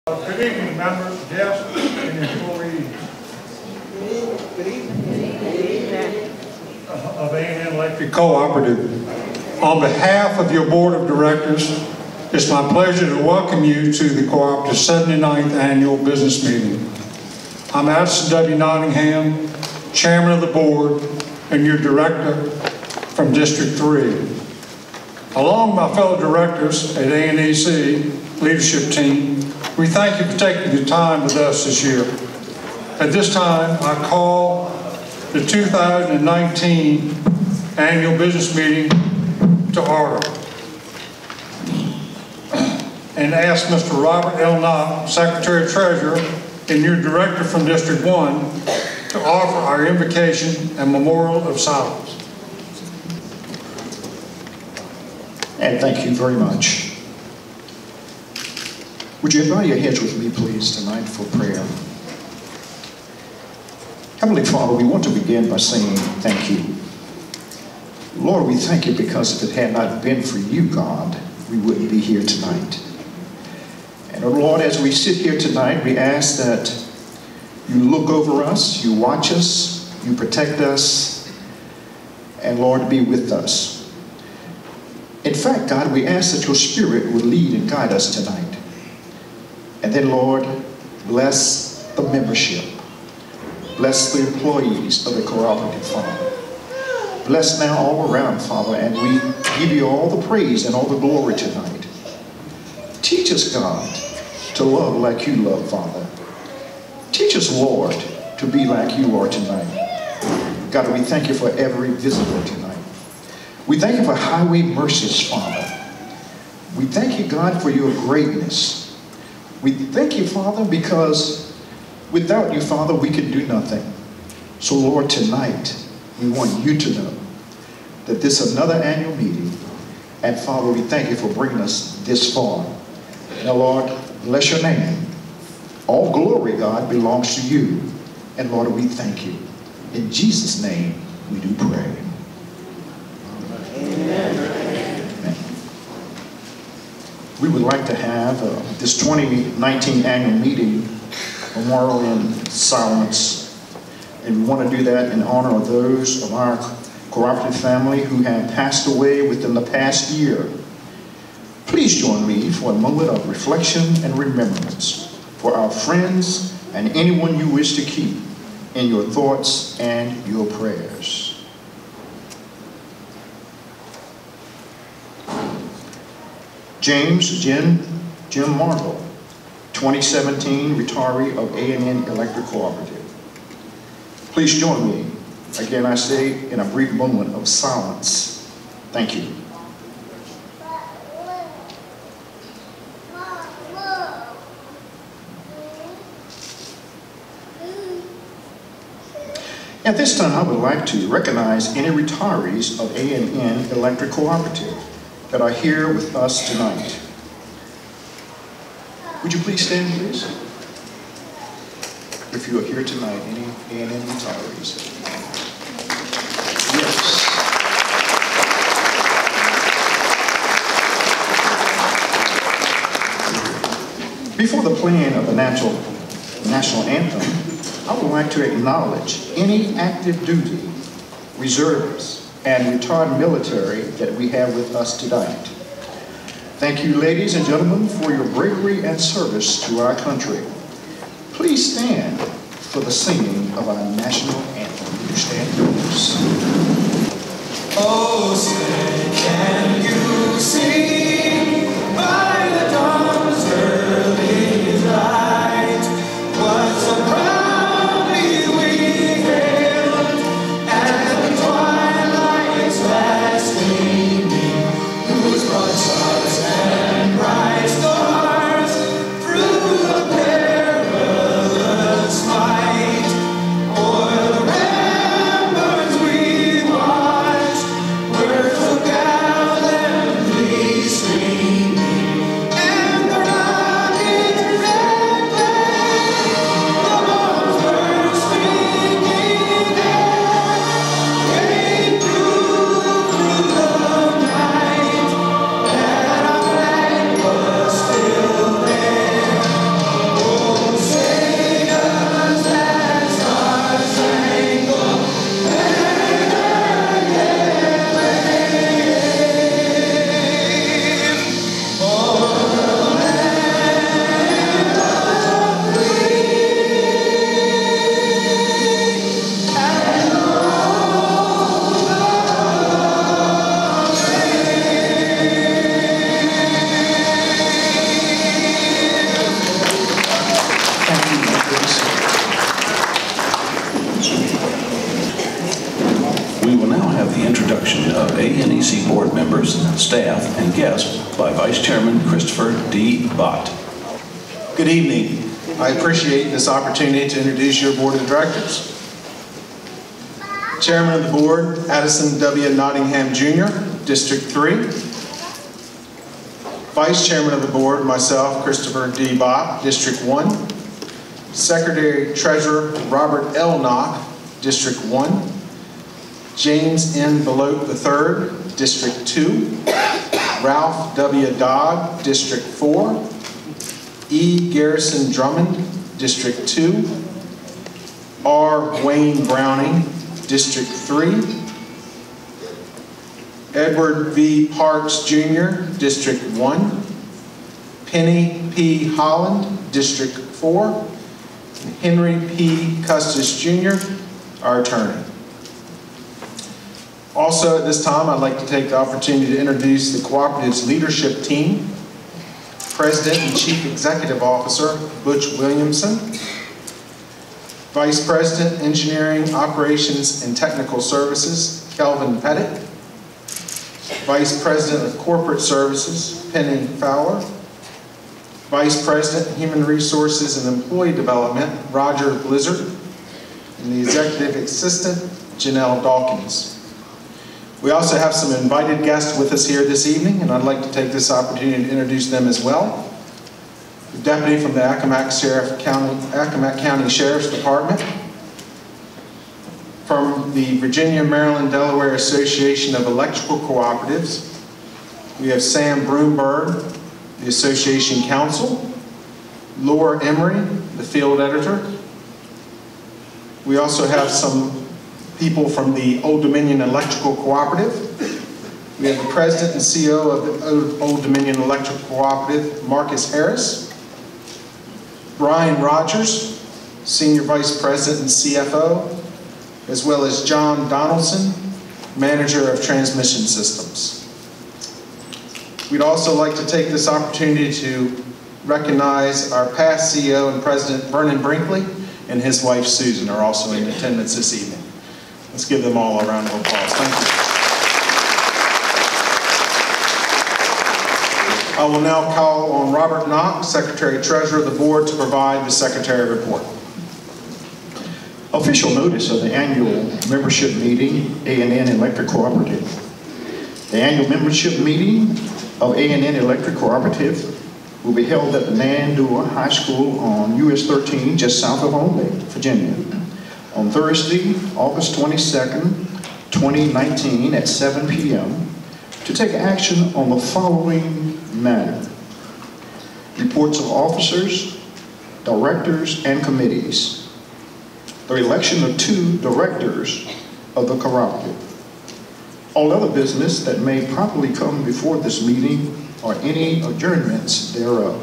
Good evening, members, guests, and employees of A&N Electric Cooperative. On behalf of your board of directors, it's my pleasure to welcome you to the Cooperative 79th Annual Business Meeting. I'm Addison W. Nottingham, Chairman of the Board and your Director from District 3. Along with my fellow directors at A&EC leadership team, we thank you for taking the time with us this year. At this time, I call the 2019 Annual Business Meeting to order and ask Mr. Robert L. Knott, Secretary-Treasurer and your Director from District 1, to offer our invocation and memorial of silence. And thank you very much. Would you bow your heads with me, please, tonight for prayer? Heavenly Father, we want to begin by saying thank you. Lord, we thank you because if it had not been for you, God, we wouldn't be here tonight. And Lord, as we sit here tonight, we ask that you look over us, you watch us, you protect us, and Lord, be with us. In fact, God, we ask that your Spirit would lead and guide us tonight. And then, Lord, bless the membership. Bless the employees of the Cooperative, Father. Bless now all around, Father, and we give you all the praise and all the glory tonight. Teach us, God, to love like you love, Father. Teach us, Lord, to be like you are tonight. God, we thank you for every visitor tonight. We thank you for highway mercies, Father. We thank you, God, for your greatness. We thank you, Father, because without you, Father, we can do nothing. So, Lord, tonight, we want you to know that this is another annual meeting. And, Father, we thank you for bringing us this far. Now, Lord, bless your name. All glory, God, belongs to you. And, Lord, we thank you. In Jesus' name, we do pray. Amen. We would like to have this 2019 annual meeting memorial in silence. And we want to do that in honor of those of our cooperative family who have passed away within the past year. Please join me for a moment of reflection and remembrance for our friends and anyone you wish to keep in your thoughts and your prayers. James Jim Martle, 2017 retiree of A&N Electric Cooperative. Please join me, again I say, in a brief moment of silence. Thank you. At this time, I would like to recognize any retirees of A&N Electric Cooperative that are here with us tonight. Would you please stand, please? If you are here tonight, any A&N retirees. Yes. Before the playing of the national anthem, I would like to acknowledge any active duty reservists and retired military that we have with us tonight. Thank you, ladies and gentlemen, for your bravery and service to our country. Please stand for the singing of our national anthem. Would you stand, please? Oh, say, can you see by the dawn's early light what so proudly we hailed at the twilight's last gleaming, whose broad stars and bright stars through the perilous fight o'er the ramparts we watched were together. Staff and guest by Vice Chairman Christopher D. Bott. Good evening. I appreciate this opportunity to introduce your Board of Directors. Chairman of the Board, Addison W. Nottingham Jr., District 3. Vice Chairman of the Board, myself, Christopher D. Bott, District 1. Secretary Treasurer, Robert L. Knock, District 1. James N. Belote III, District 2. Ralph W. Dodd, District 4. E. Garrison Drummond, District 2. R. Wayne Browning, District 3. Edward V. Parks Jr., District 1. Penny P. Holland, District 4. Henry P. Custis Jr., our attorney. Also at this time, I'd like to take the opportunity to introduce the Cooperatives leadership team. President and Chief Executive Officer, Butch Williamson. Vice President, Engineering, Operations, and Technical Services, Kelvin Pettit. Vice President of Corporate Services, Penny Fowler. Vice President, Human Resources and Employee Development, Roger Blizzard. And the Executive Assistant, Janelle Dawkins. We also have some invited guests with us here this evening, and I'd like to take this opportunity to introduce them as well. The Deputy from the Accomack County Sheriff's Department. From the Virginia, Maryland, Delaware Association of Electrical Cooperatives, we have Sam Broomberg, the Association Counsel. Laura Emery, the Field Editor. We also have some people from the Old Dominion Electrical Cooperative. We have the President and CEO of the Old Dominion Electric Cooperative, Marcus Harris. Brian Rogers, Senior Vice President and CFO, as well as John Donaldson, Manager of Transmission Systems. We'd also like to take this opportunity to recognize our past CEO and President, Vernon Brinkley, and his wife, Susan, are also in attendance this evening. Let's give them all a round of applause. Thank you. I will now call on Robert Knox, Secretary Treasurer of the Board, to provide the Secretary report. Official notice of the annual membership meeting, A&N Electric Cooperative. The annual membership meeting of A&N Electric Cooperative will be held at the Nandua High School on US 13, just south of Olney, Virginia, on Thursday, August 22nd, 2019 at 7 p.m. to take action on the following matter. Reports of officers, directors, and committees. The election of 2 directors of the cooperative. All other business that may properly come before this meeting or any adjournments thereof.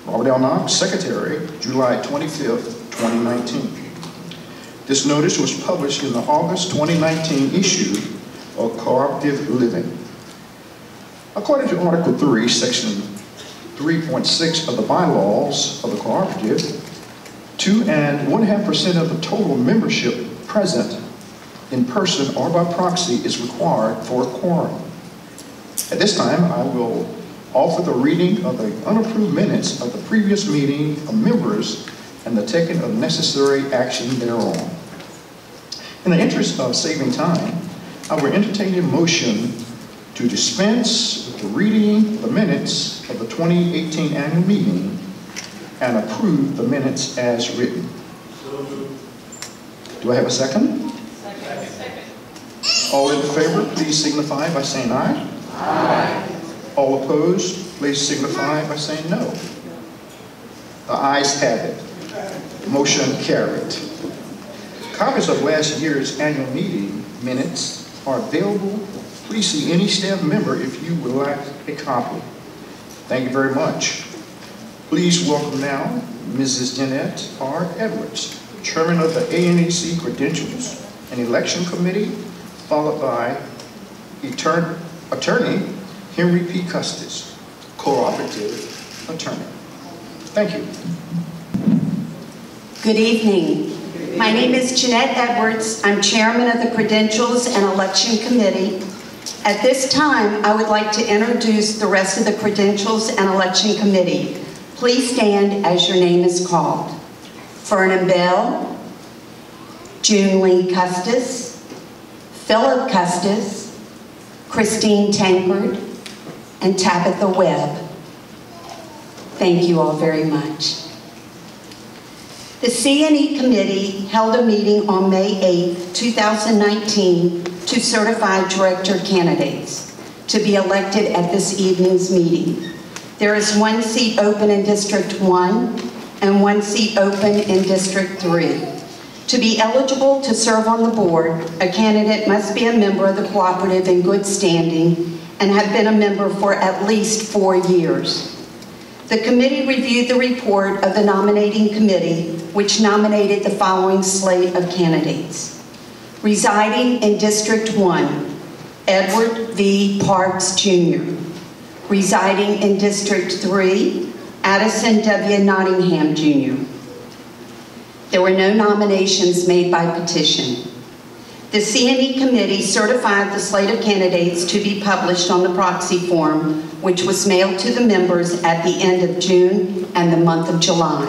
Robert L. Knox, Secretary, July 25th, 2019. This notice was published in the August 2019 issue of Cooperative Living. According to Article 3, Section 3.6 of the bylaws of the cooperative, 2 1/2% of the total membership present in person or by proxy is required for a quorum. At this time, I will offer the reading of the unapproved minutes of the previous meeting of members and the taking of necessary action thereon. In the interest of saving time, I will entertain a motion to dispense with the reading of the minutes of the 2018 annual meeting and approve the minutes as written. Do I have a second? Second. All in favor, please signify by saying aye. Aye. All opposed, please signify by saying no. The ayes have it. Motion carried. Copies of last year's annual meeting minutes are available. Please see any staff member if you would like a copy. Thank you very much. Please welcome now Mrs. Jeanette R. Edwards, Chairman of the A&EC Credentials and Election Committee, followed by Attorney Henry P. Custis, Cooperative Attorney. Thank you. Good evening. My name is Jeanette Edwards. I'm Chairman of the Credentials and Election Committee, At this time, I would like to introduce the rest of the Credentials and Election Committee. Please stand as your name is called. Vernon Bell, June Lee Custis, Philip Custis, Christine Tankard, and Tabitha Webb. Thank you all very much. The C&E Committee held a meeting on May 8, 2019 to certify director candidates to be elected at this evening's meeting. There is 1 seat open in District 1 and 1 seat open in District 3. To be eligible to serve on the board, a candidate must be a member of the cooperative in good standing and have been a member for at least 4 years. The committee reviewed the report of the nominating committee, which nominated the following slate of candidates. Residing in District 1, Edward V. Parks, Jr. Residing in District 3, Addison W. Nottingham, Jr. There were no nominations made by petition. The C&E Committee certified the slate of candidates to be published on the proxy form, which was mailed to the members at the end of June and the month of July.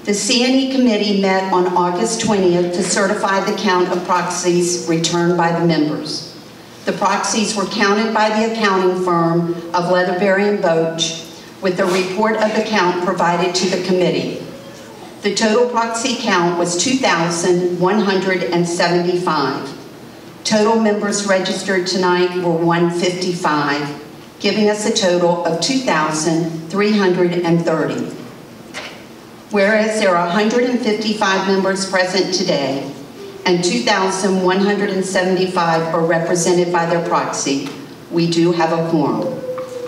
The C&E Committee met on August 20th to certify the count of proxies returned by the members. The proxies were counted by the accounting firm of Leatherberry & Boach, with the report of the count provided to the committee. The total proxy count was 2,175. Total members registered tonight were 155, giving us a total of 2,330. Whereas there are 155 members present today and 2,175 are represented by their proxy, we do have a quorum.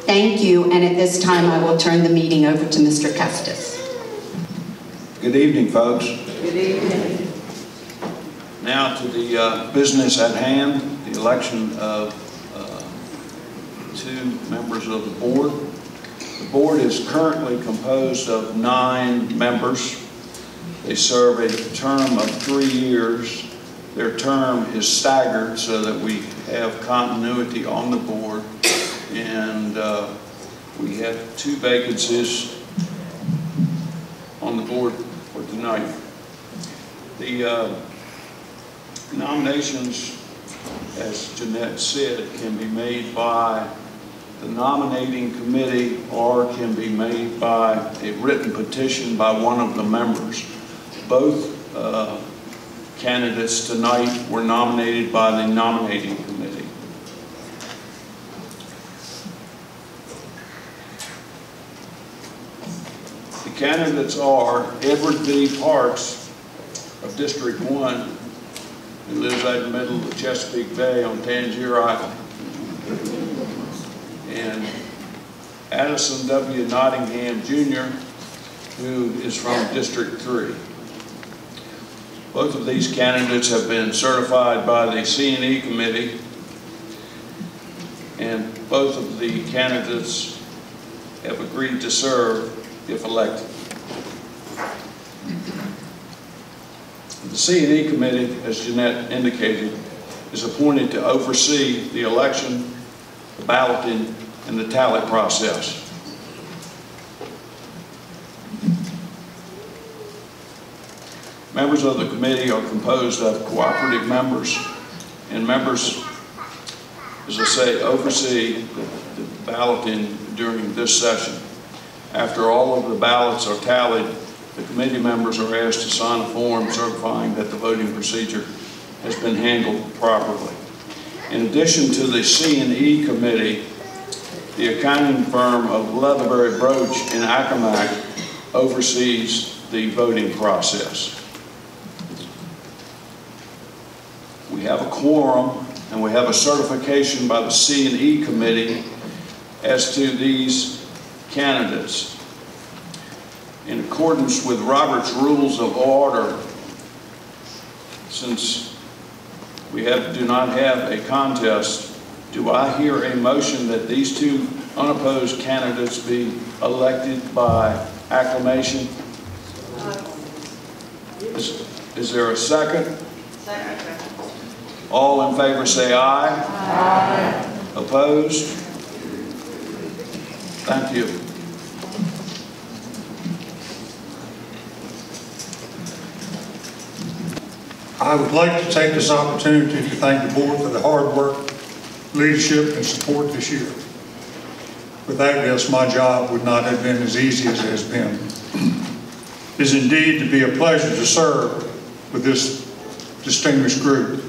Thank you, and at this time I will turn the meeting over to Mr. Custis. Good evening, folks. Good evening. Now to the business at hand, the election of 2 members of the board. The board is currently composed of 9 members. They serve a term of 3 years. Their term is staggered so that we have continuity on the board. And we have 2 vacancies on the board for tonight. The nominations, as Jeanette said, can be made by the nominating committee or can be made by a written petition by one of the members. Both candidates tonight were nominated by the nominating committee. The candidates are Edward V. Parks of District 1, who lives out in the middle of the Chesapeake Bay on Tangier Island, and Addison W. Nottingham, Jr., who is from District 3. Both of these candidates have been certified by the C&E Committee, and both of the candidates have agreed to serve if elected. The C&E Committee, as Jeanette indicated, is appointed to oversee the election, the balloting, and the tally process. Members of the committee are composed of cooperative members, and members, as I say, oversee the balloting during this session. After all of the ballots are tallied, the committee members are asked to sign a form certifying that the voting procedure has been handled properly. In addition to the C&E Committee, the accounting firm of Leatherberry Broach in Accomack oversees the voting process. We have a quorum and we have a certification by the C&E Committee as to these candidates. In accordance with Robert's Rules of Order, since we do not have a contest, do I hear a motion that these 2 unopposed candidates be elected by acclamation? Is there a second? Second. All in favor say aye. Aye. Opposed? Thank you. I would like to take this opportunity to thank the board for the hard work, leadership, and support this year. Without this, my job would not have been as easy as it has been. It is indeed to be a pleasure to serve with this distinguished group.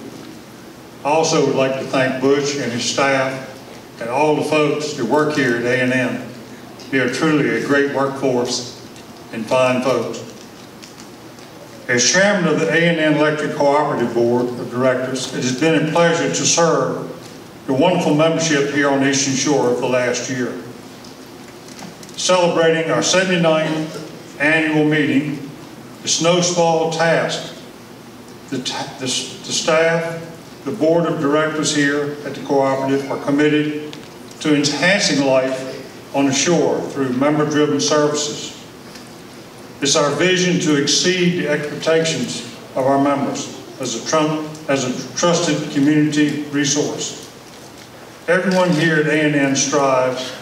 I also would like to thank Butch and his staff and all the folks that work here at A&N. They are truly a great workforce and fine folks. As chairman of the A&N Electric Cooperative Board of Directors, it has been a pleasure to serve the wonderful membership here on the Eastern Shore for the last year. Celebrating our 79th annual meeting is no small task. The staff, the board of directors here at the cooperative are committed to enhancing life on the shore through member-driven services. It's our vision to exceed the expectations of our members as a trusted community resource. Everyone here at A&N strives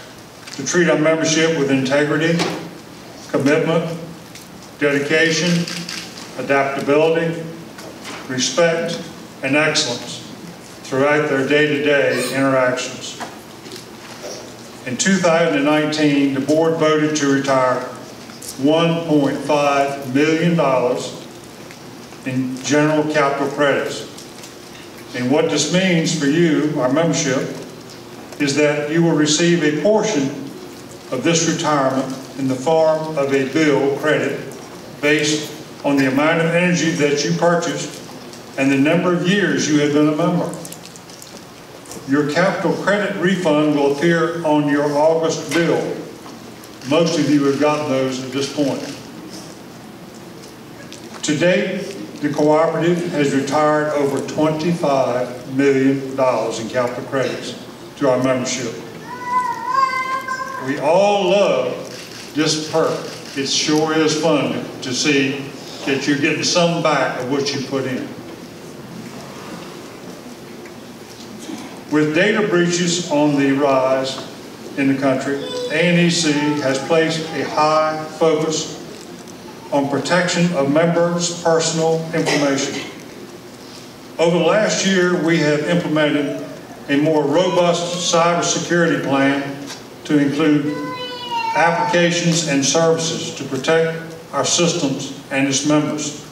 to treat our membership with integrity, commitment, dedication, adaptability, respect, and excellence throughout their day-to-day interactions. In 2019, the board voted to retire $1.5 million in general capital credits. And what this means for you, our membership, is that you will receive a portion of this retirement in the form of a bill credit based on the amount of energy that you purchased and the number of years you have been a member. Your capital credit refund will appear on your August bill. Most of you have gotten those at this point. To date, the cooperative has retired over $25 million in capital credits to our membership. We all love this perk. It sure is fun to see that you're getting some back of what you put in. With data breaches on the rise in the country, A&EC has placed a high focus on protection of members' personal information. Over the last year, we have implemented a more robust cybersecurity plan to include applications and services to protect our systems and its members.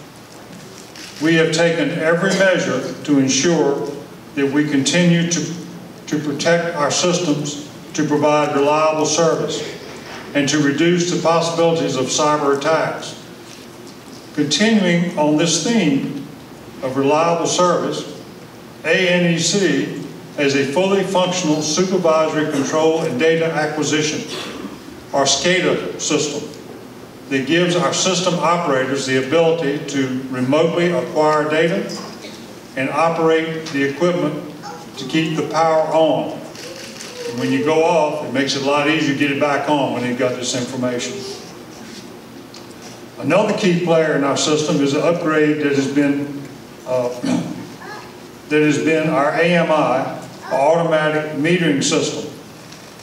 We have taken every measure to ensure that we continue to protect our systems, to provide reliable service, and to reduce the possibilities of cyber attacks. Continuing on this theme of reliable service, A&EC has a fully functional supervisory control and data acquisition, or SCADA system, that gives our system operators the ability to remotely acquire data and operate the equipment to keep the power on. And when you go off, it makes it a lot easier to get it back on when you've got this information. Another key player in our system is an upgrade that has been our AMI, our automatic metering system.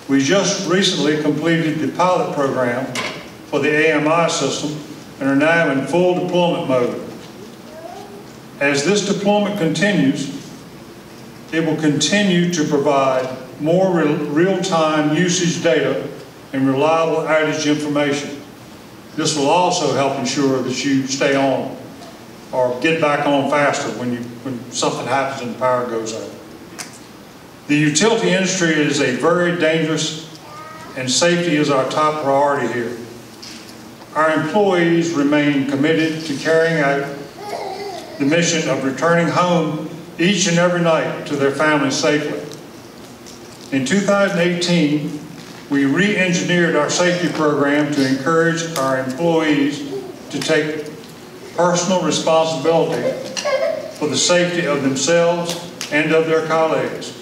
We just recently completed the pilot program for the AMI system and are now in full deployment mode. As this deployment continues, it will continue to provide more real-time usage data and reliable outage information. This will also help ensure that you stay on or get back on faster when something happens and the power goes out. The utility industry is a very dangerous, and safety is our top priority here. Our employees remain committed to carrying out the mission of returning home each and every night to their families safely. In 2018, we re-engineered our safety program to encourage our employees to take personal responsibility for the safety of themselves and of their colleagues.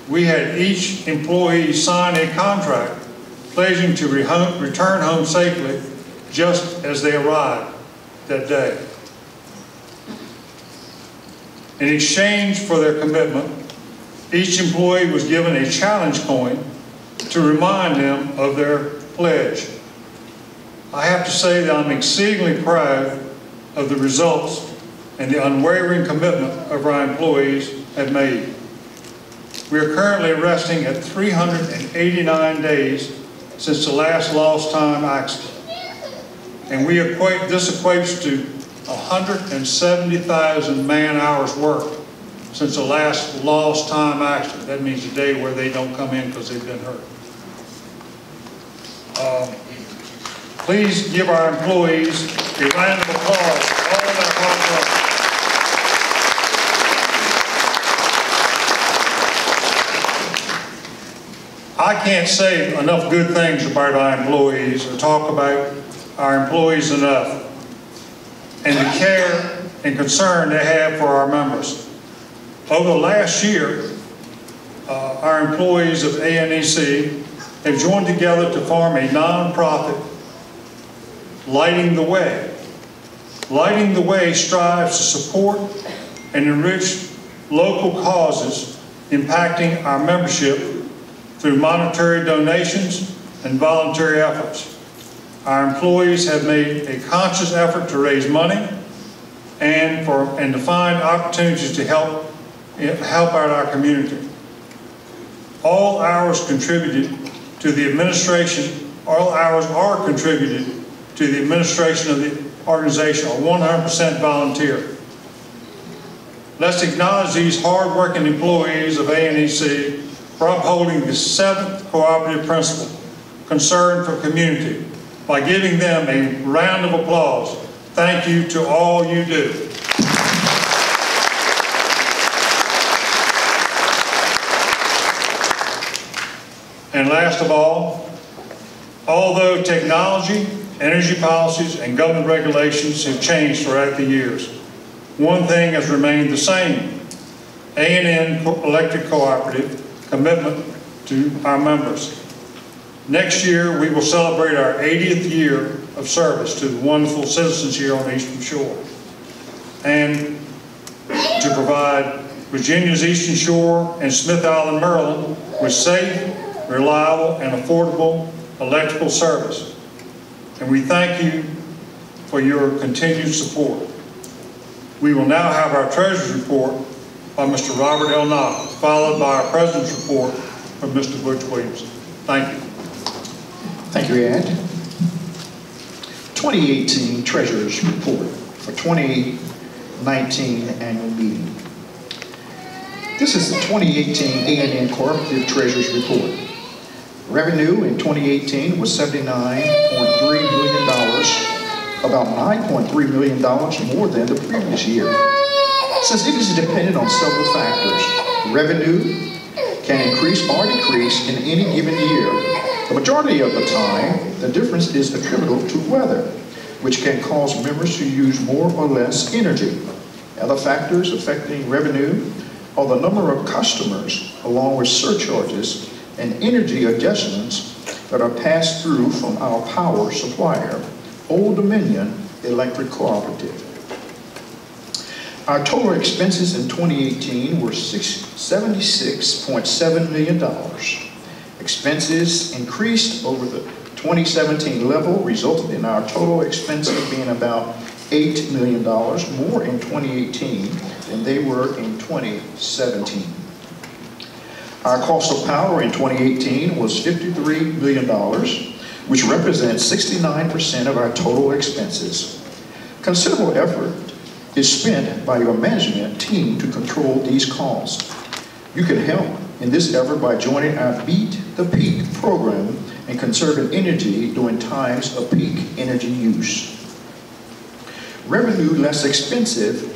We had each employee sign a contract pledging to return home safely just as they arrived that day. In exchange for their commitment, each employee was given a challenge coin to remind them of their pledge. I have to say that I'm exceedingly proud of the results and the unwavering commitment of our employees have made. We are currently resting at 389 days since the last lost time accident. And this equates to 170,000 man-hours worked since the last lost time accident. That means the day where they don't come in because they've been hurt. Please give our employees a round of applause for all their hard work. I can't say enough good things about our employees or talk about our employees enough and the care and concern they have for our members. Over the last year, our employees of A&EC have joined together to form a nonprofit, Lighting the Way. Lighting the Way strives to support and enrich local causes impacting our membership through monetary donations and voluntary efforts. Our employees have made a conscious effort to raise money and to find opportunities to help out our community. All hours contributed to the administration, all hours are contributed to the administration of the organization are 100% volunteer. Let's acknowledge these hard-working employees of A&EC for upholding the 7th cooperative principle, concern for community, by giving them a round of applause. Thank you to all you do. And last of all, although technology, energy policies, and government regulations have changed throughout the years, one thing has remained the same: A&N Electric Cooperative commitment to our members. Next year, we will celebrate our 80th year of service to the wonderful citizens here on the Eastern Shore, and to provide Virginia's Eastern Shore and Smith Island, Maryland, with safe, reliable, and affordable electrical service. And we thank you for your continued support. We will now have our Treasurer's Report by Mr. Robert L. Knox, followed by our President's Report from Mr. Butch Williams. Thank you. Thank you, Ed. 2018 Treasurer's Report for 2019 Annual Meeting. This is the 2018 A&N Cooperative Treasurer's Report. Revenue in 2018 was $79.3 million, about $9.3 million more than the previous year. Since it is dependent on several factors, revenue can increase or decrease in any given year. The majority of the time, the difference is attributable to weather, which can cause members to use more or less energy. Other factors affecting revenue are the number of customers, along with surcharges and energy adjustments that are passed through from our power supplier, Old Dominion Electric Cooperative. Our total expenses in 2018 were $76.7 million. Expenses increased over the 2017 level, resulting in our total expenses being about $8 million more in 2018 than they were in 2017. Our cost of power in 2018 was $53 million, which represents 69% of our total expenses. Considerable effort is spent by your management team to control these costs. You can help in this effort by joining our Beat the Peak program and conserving energy during times of peak energy use. Revenue less expensive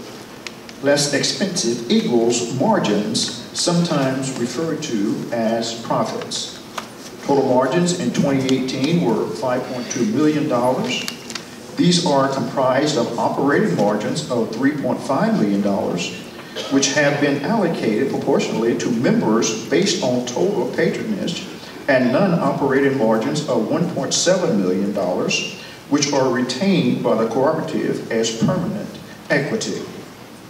equals margins, sometimes referred to as profits. Total margins in 2018 were $5.2 million. These are comprised of operating margins of $3.5 million, which have been allocated proportionally to members based on total patronage, and non-operating margins of $1.7 million, which are retained by the cooperative as permanent equity.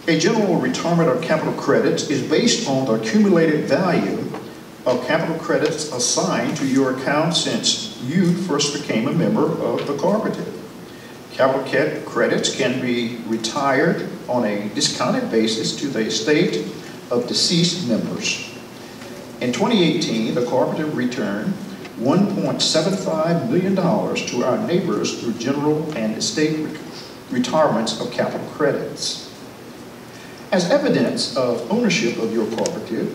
A general retirement of capital credits is based on the accumulated value of capital credits assigned to your account since you first became a member of the cooperative. Capital credits can be retired on a discounted basis to the estate of deceased members. In 2018, the cooperative returned $1.75 million to our neighbors through general and estate retirements of capital credits. As evidence of ownership of your cooperative,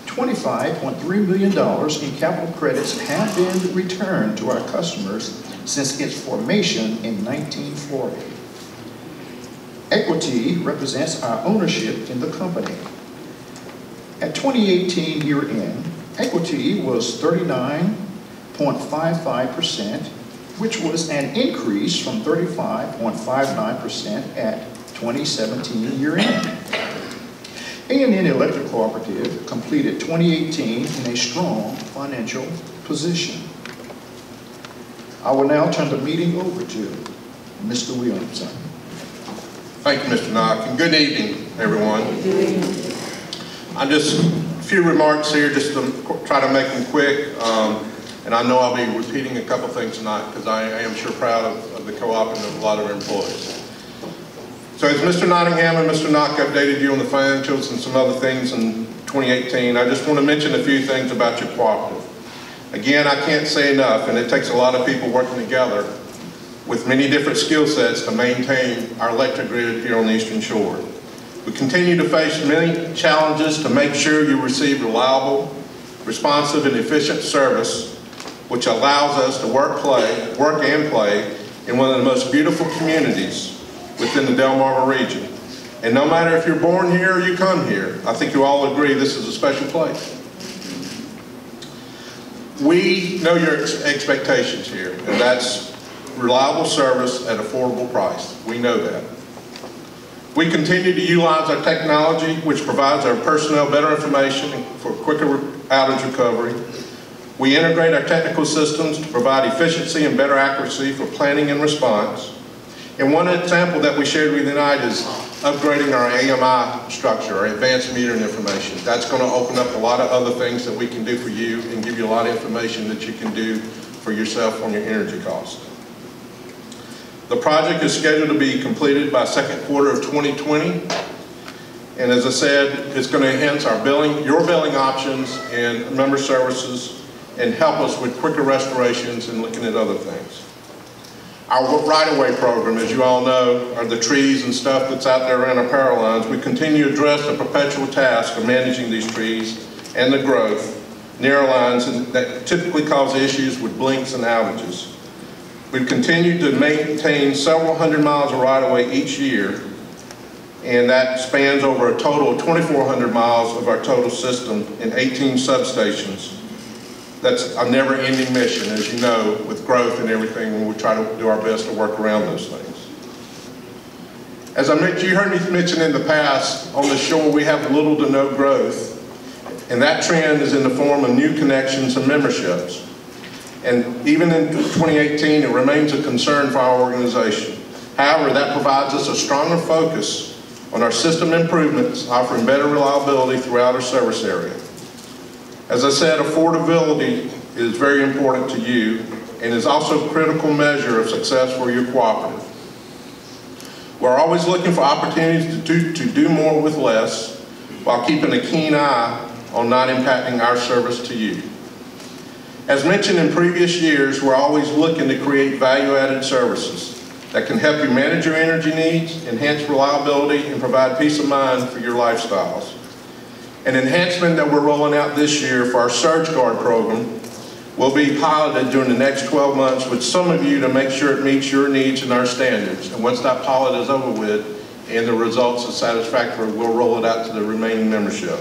$25.3 million in capital credits have been returned to our customers since its formation in 1940. Equity represents our ownership in the company. At 2018 year-end, equity was 39.55%, which was an increase from 35.59% at 2017 year-end. A&N Electric Cooperative completed 2018 in a strong financial position. I will now turn the meeting over to Mr. Williamson. Thank you, Mr. Knock, and good evening, everyone. I'm just a few remarks here just to try to make them quick, and I know I'll be repeating a couple things tonight because I am sure proud of the co-op and of a lot of our employees. So as Mr. Nottingham and Mr. Knock updated you on the financials and some other things in 2018, I just want to mention a few things about your cooperative. Again, I can't say enough, and it takes a lot of people working together with many different skill sets to maintain our electric grid here on the Eastern Shore. We continue to face many challenges to make sure you receive reliable, responsive, and efficient service, which allows us to work and play in one of the most beautiful communities within the Delmarva region. And no matter if you're born here or you come here, I think you all agree this is a special place. We know your expectations here, and that's reliable service at affordable price. We know that. We continue to utilize our technology, which provides our personnel better information for quicker outage recovery. We integrate our technical systems to provide efficiency and better accuracy for planning and response. And one example that we shared with you tonight is upgrading our AMI structure, our advanced metering information. That's going to open up a lot of other things that we can do for you and give you a lot of information that you can do for yourself on your energy costs. The project is scheduled to be completed by second quarter of 2020. And as I said, it's going to enhance our billing, your billing options and member services and help us with quicker restorations and looking at other things. Our right-of-way program, as you all know, are the trees and stuff that's out there around our power lines. We continue to address the perpetual task of managing these trees and the growth near our lines that typically cause issues with blinks and outages. We've continued to maintain several hundred miles of right-of-way each year, and that spans over a total of 2,400 miles of our total system in 18 substations. That's a never-ending mission, as you know, with growth and everything, when we try to do our best to work around those things. As I mentioned, you heard me mention in the past, on the shore we have little to no growth, and that trend is in the form of new connections and memberships. And even in 2018, it remains a concern for our organization. However, that provides us a stronger focus on our system improvements, offering better reliability throughout our service area. As I said, affordability is very important to you and is also a critical measure of success for your cooperative. We're always looking for opportunities to do more with less while keeping a keen eye on not impacting our service to you. As mentioned in previous years, we're always looking to create value-added services that can help you manage your energy needs, enhance reliability, and provide peace of mind for your lifestyles. An enhancement that we're rolling out this year for our Surge Guard program will be piloted during the next 12 months with some of you to make sure it meets your needs and our standards. And once that pilot is over with and the results are satisfactory, we'll roll it out to the remaining membership.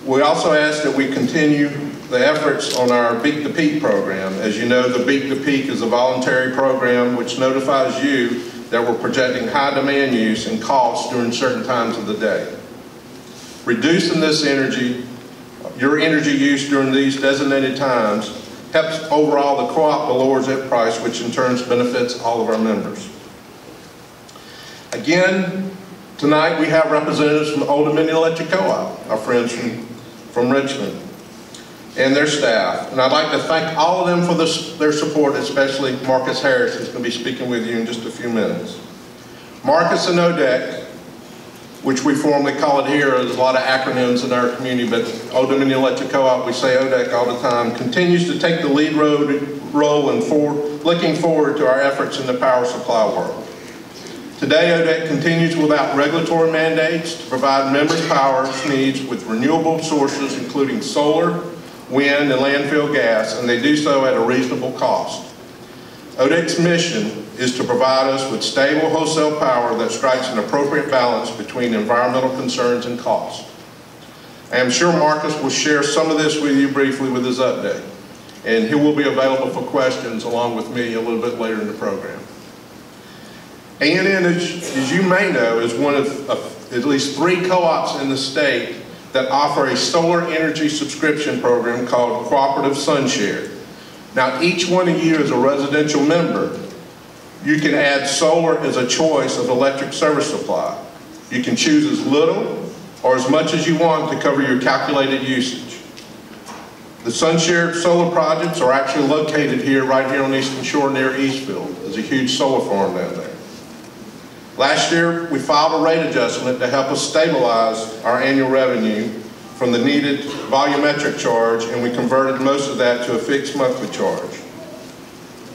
We also ask that we continue the efforts on our Beat the Peak program. As you know, the Beat the Peak is a voluntary program which notifies you that we're projecting high demand use and costs during certain times of the day. Reducing this energy, your energy use during these designated times, helps overall the co-op to lower its price, which in turn benefits all of our members. Again, Tonight we have representatives from A&N Electric Co-op, our friends from Richmond, and their staff. And I'd like to thank all of them for their support, especially Marcus Harris, who's going to be speaking with you in just a few minutes. Marcus and ODEC, which we formally call it here, there's a lot of acronyms in our community, but A&N Electric Co-op, we say ODEC all the time, continues to take the lead role in looking forward to our efforts in the power supply world. Today, ODEC continues without regulatory mandates to provide members' power needs with renewable sources, including solar, wind, and landfill gas, and they do so at a reasonable cost. ODEC's mission is to provide us with stable wholesale power that strikes an appropriate balance between environmental concerns and cost. I am sure Marcus will share some of this with you briefly with his update, and he will be available for questions along with me a little bit later in the program. A&N, as you may know, is one of at least 3 co-ops in the state that offer a solar energy subscription program called Cooperative Sunshare. Now, each one of you as a residential member, you can add solar as a choice of electric service supply. You can choose as little or as much as you want to cover your calculated usage. The Sunshare solar projects are actually located here, right here on Eastern Shore near Eastfield. There's a huge solar farm down there. Last year, we filed a rate adjustment to help us stabilize our annual revenue from the needed volumetric charge, and we converted most of that to a fixed monthly charge.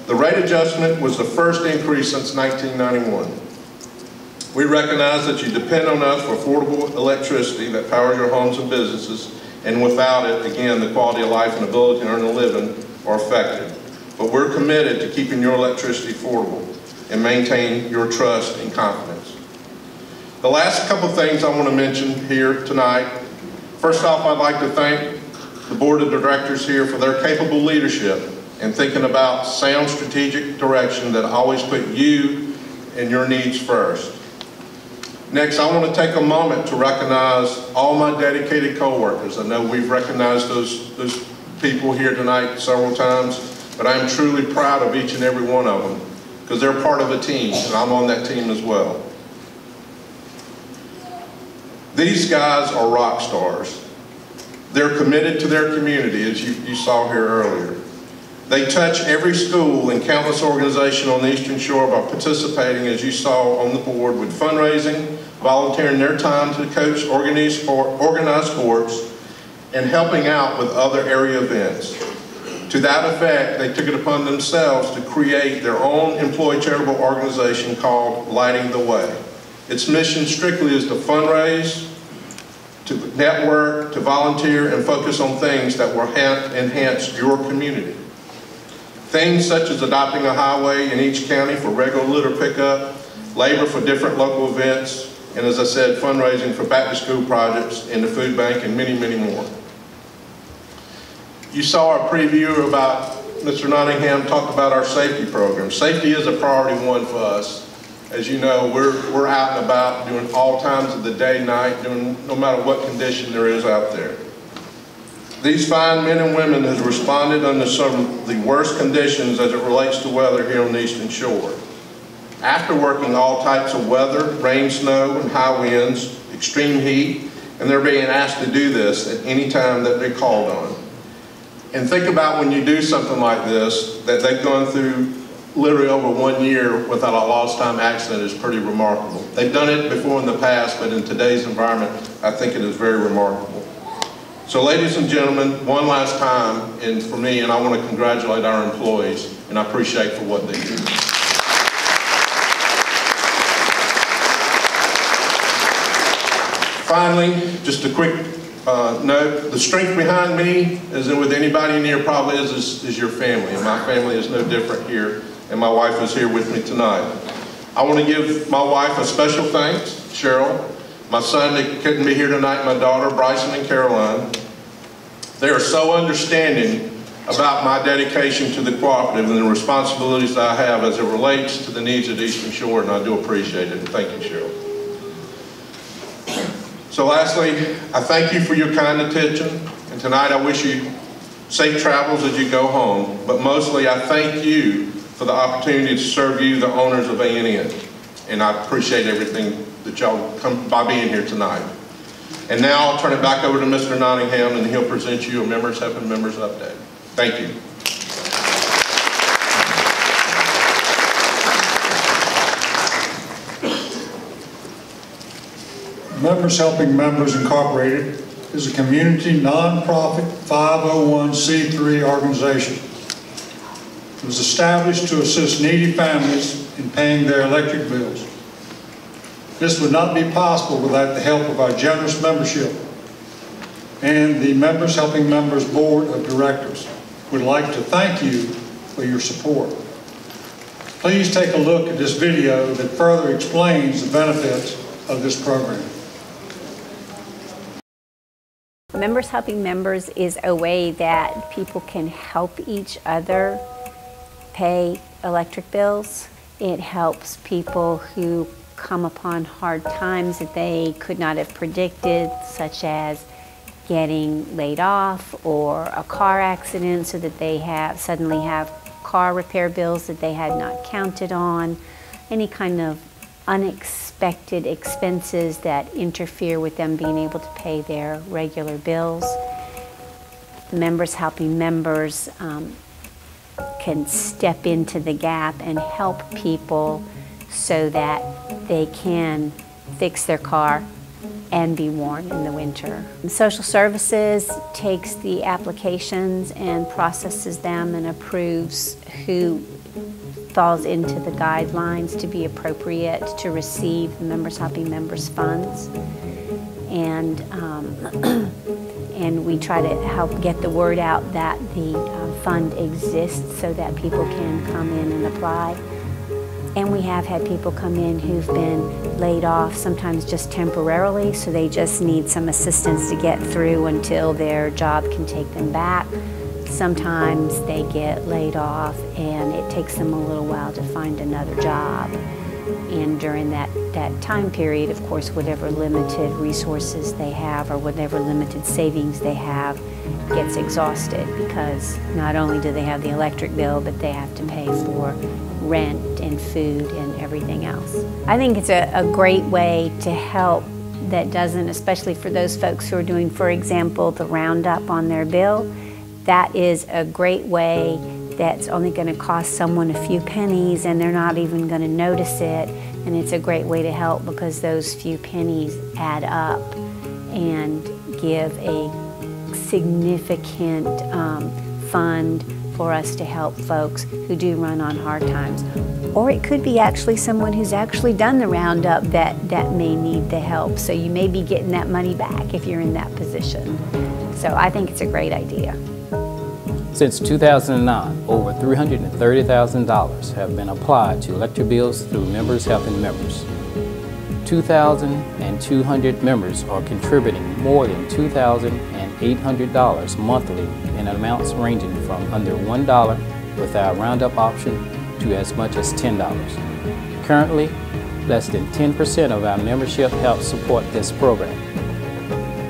The rate adjustment was the first increase since 1991. We recognize that you depend on us for affordable electricity that powers your homes and businesses, and without it, again, the quality of life and ability to earn a living are affected. But we're committed to keeping your electricity affordable and maintain your trust and confidence. The last couple things I want to mention here tonight. First off, I'd like to thank the board of directors here for their capable leadership and thinking about sound strategic direction that always put you and your needs first. Next, I want to take a moment to recognize all my dedicated coworkers. I know we've recognized those people here tonight several times, but I'm truly proud of each and every one of them because they're part of a team, and I'm on that team as well. These guys are rock stars. They're committed to their community, as you saw here earlier. They touch every school and countless organizations on the Eastern Shore by participating, as you saw on the board, with fundraising, volunteering their time to coach organized sports, and helping out with other area events. To that effect, they took it upon themselves to create their own employee charitable organization called Lighting the Way. Its mission strictly is to fundraise, to network, to volunteer, and focus on things that will enhance your community. Things such as adopting a highway in each county for regular litter pickup, labor for different local events, and as I said, fundraising for back-to-school projects in the food bank, and many, many more. You saw our preview about Mr. Nottingham talked about our safety program. Safety is a priority one for us. As you know, we're out and about doing all times of the day, night, doing no matter what condition there is out there. These fine men and women have responded under some of the worst conditions as it relates to weather here on the Eastern Shore. After working all types of weather, rain, snow, and high winds, extreme heat, and they're being asked to do this at any time that they're called on. And think about when you do something like this, that they've gone through literally over 1 year without a lost time accident is pretty remarkable. They've done it before in the past, but in today's environment, I think it is very remarkable. So ladies and gentlemen, one last time, and for me, and I want to congratulate our employees, and I appreciate for what they do. Finally, just a quick note, the strength behind me, as in with anybody in here probably is your family, and my family is no different here, and my wife is here with me tonight. I want to give my wife a special thanks, Cheryl, my son that couldn't be here tonight, my daughter, Bryson and Caroline. They are so understanding about my dedication to the cooperative and the responsibilities that I have as it relates to the needs of the Eastern Shore, and I do appreciate it. Thank you, Cheryl. So lastly, I thank you for your kind attention, and tonight I wish you safe travels as you go home, but mostly I thank you for the opportunity to serve you, the owners of A&N, and I appreciate everything that y'all come by being here tonight. And now I'll turn it back over to Mr. Nottingham, and he'll present you a Members Helping Members update. Thank you. Members Helping Members Incorporated is a community nonprofit 501c3 organization. It was established to assist needy families in paying their electric bills. This would not be possible without the help of our generous membership, and the Members Helping Members Board of Directors would like to thank you for your support. Please take a look at this video that further explains the benefits of this program. Members Helping Members is a way that people can help each other pay electric bills. It helps people who come upon hard times that they could not have predicted, such as getting laid off or a car accident, so that they suddenly have car repair bills that they had not counted on, any kind of unexpected expenses that interfere with them being able to pay their regular bills. The Members Helping Members can step into the gap and help people so that they can fix their car and be warm in the winter. Social Services takes the applications and processes them and approves who falls into the guidelines to be appropriate to receive the Members Helping Members funds. And we try to help get the word out that the fund exists so that people can come in and apply. And we have had people come in who've been laid off, sometimes just temporarily, so they just need some assistance to get through until their job can take them back. Sometimes they get laid off and it takes them a little while to find another job. And during that time period, of course, whatever limited resources they have or whatever limited savings they have gets exhausted, because not only do they have the electric bill, but they have to pay for rent and food and everything else. I think it's a great way to help that doesn't, especially for those folks who are doing, for example, the roundup on their bill. That is a great way that's only going to cost someone a few pennies and they're not even going to notice it. And it's a great way to help because those few pennies add up and give a significant fund for us to help folks who do run on hard times. Or it could be actually someone who's actually done the roundup that may need the help. So you may be getting that money back if you're in that position. So I think it's a great idea. Since 2009, over $330,000 have been applied to electric bills through Members Helping Members. 2,200 members are contributing more than $2,800 monthly in amounts ranging from under $1 with our roundup option to as much as $10. Currently, less than 10% of our membership helps support this program.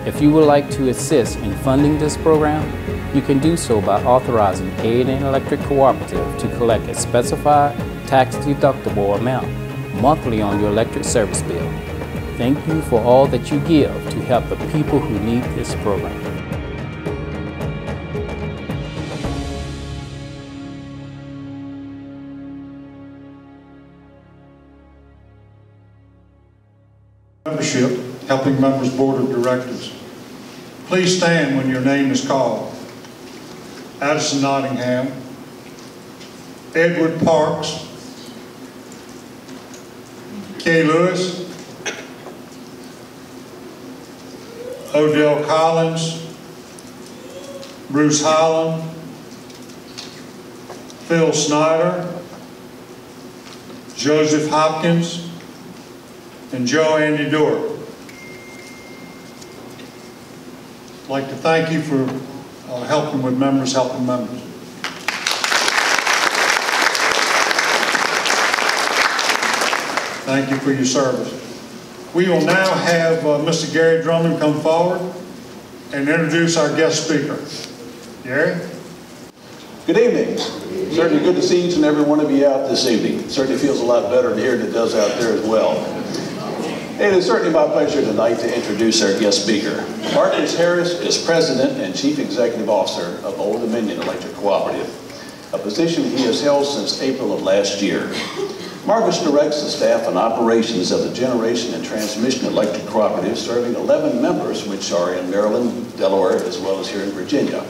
If you would like to assist in funding this program, you can do so by authorizing A&N Electric Cooperative to collect a specified tax-deductible amount monthly on your electric service bill. Thank you for all that you give to help the people who need this program. Membership Helping Members Board of Directors. Please stand when your name is called. Addison Nottingham, Edward Parks, Kay Lewis, Odell Collins, Bruce Holland, Phil Snyder, Joseph Hopkins, and Joe Andy Dewar. I'd like to thank you for helping with Members Helping Members. Thank you for your service. We will now have Mr. Gary Drummond come forward and introduce our guest speaker. Gary? Good evening. Certainly good to see each and every one of you out this evening. It certainly feels a lot better here than it does out there as well. It is certainly my pleasure tonight to introduce our guest speaker. Marcus Harris is President and Chief Executive Officer of Old Dominion Electric Cooperative, a position he has held since April of last year. Marcus directs the staff and operations of the Generation and Transmission Electric Cooperative, serving 11 members, which are in Maryland, Delaware, as well as here in Virginia.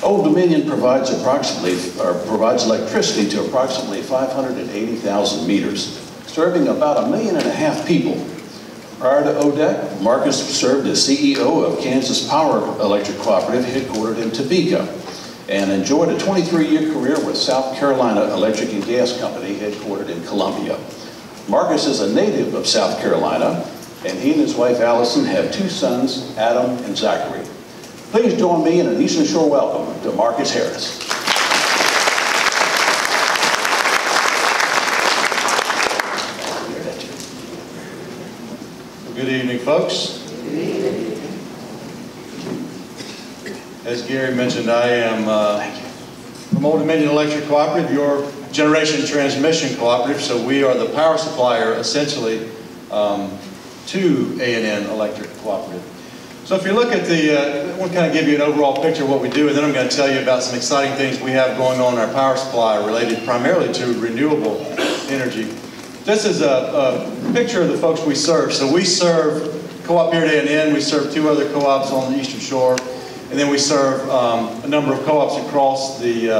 Old Dominion provides electricity to approximately 580,000 meters, serving about 1.5 million people. Prior to ODEC, Marcus served as CEO of Kansas Power Electric Cooperative, headquartered in Topeka, and enjoyed a 23-year career with South Carolina Electric and Gas Company, headquartered in Columbia. Marcus is a native of South Carolina, and he and his wife Allison have 2 sons, Adam and Zachary. Please join me in an Eastern Shore welcome to Marcus Harris. Good evening, folks. As Gary mentioned, I am from Old Dominion Electric Cooperative, your generation transmission cooperative, so we are the power supplier, essentially, to A&N Electric Cooperative. So if you look at I want to kind of give you an overall picture of what we do, and then I'm going to tell you about some exciting things we have going on in our power supply related primarily to renewable energy. This is a picture of the folks we serve. So we serve co-op here at A&N, we serve 2 other co-ops on the Eastern Shore, and then we serve a number of co-ops across the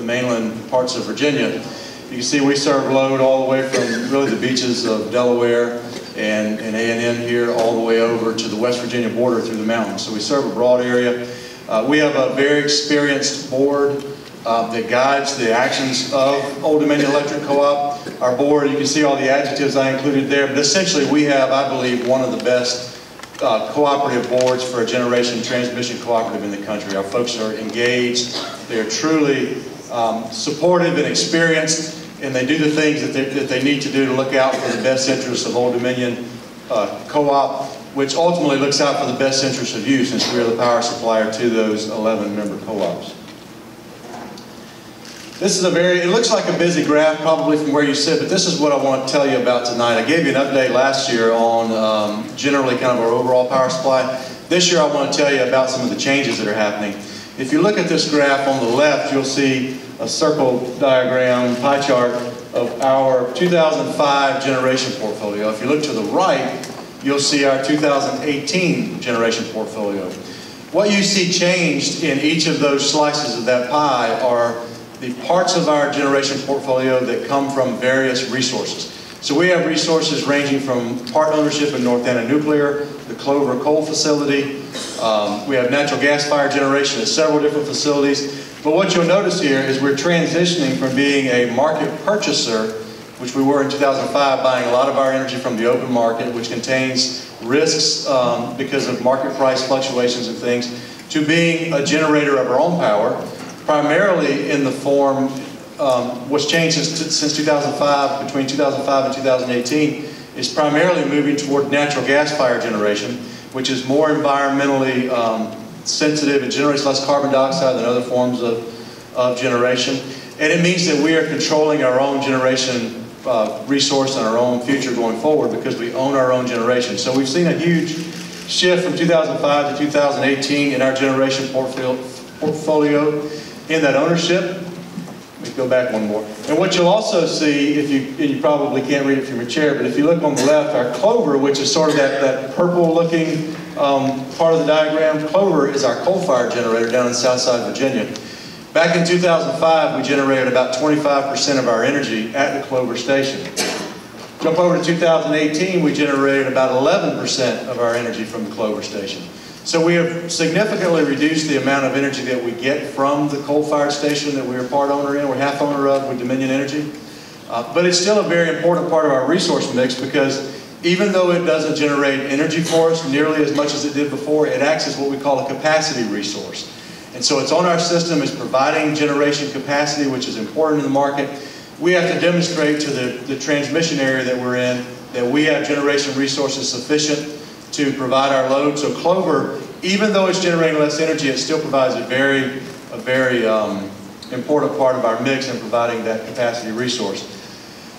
mainland parts of Virginia. You can see we serve load all the way from really the beaches of Delaware and A&N here all the way over to the West Virginia border through the mountains. So we serve a broad area. We have a very experienced board that guides the actions of Old Dominion Electric Co-op. Our board, you can see all the adjectives I included there, but essentially we have, I believe, one of the best cooperative boards for a generation transmission cooperative in the country. Our folks are engaged, they're truly supportive and experienced, and they do the things that they need to do to look out for the best interests of Old Dominion Co-op, which ultimately looks out for the best interests of you, since we are the power supplier to those 11 member co-ops. This is it looks like a busy graph probably from where you sit, but this is what I want to tell you about tonight. I gave you an update last year on generally kind of our overall power supply. This year I want to tell you about some of the changes that are happening. If you look at this graph on the left, you'll see a circle diagram, pie chart of our 2005 generation portfolio. If you look to the right, you'll see our 2018 generation portfolio. What you see changed in each of those slices of that pie are the parts of our generation portfolio that come from various resources. So we have resources ranging from part ownership in North Anna Nuclear, the Clover Coal Facility. We have natural gas-fired generation at several different facilities. But what you'll notice here is we're transitioning from being a market purchaser, which we were in 2005, buying a lot of our energy from the open market, which contains risks because of market price fluctuations and things, to being a generator of our own power, primarily in the form, what's changed since 2005, between 2005 and 2018, is primarily moving toward natural gas-fired generation, which is more environmentally sensitive. It generates less carbon dioxide than other forms of generation. And it means that we are controlling our own generation resource and our own future going forward because we own our own generation. So we've seen a huge shift from 2005 to 2018 in our generation portfolio in that ownership. Let me go back one more. And what you'll also see, and you probably can't read it from your chair, but if you look on the left, our Clover, which is sort of that purple-looking part of the diagram, Clover is our coal-fired generator down in Southside Virginia. Back in 2005, we generated about 25% of our energy at the Clover station. Jump over to 2018, we generated about 11% of our energy from the Clover station. So we have significantly reduced the amount of energy that we get from the coal-fired station that we're a part owner in, we're half owner of with Dominion Energy. But it's still a very important part of our resource mix because even though it doesn't generate energy for us nearly as much as it did before, it acts as what we call a capacity resource. And so it's on our system, it's providing generation capacity, which is important in the market. We have to demonstrate to the transmission area that we're in that we have generation resources sufficient to provide our load. So Clover, even though it's generating less energy, it still provides a very important part of our mix in providing that capacity resource.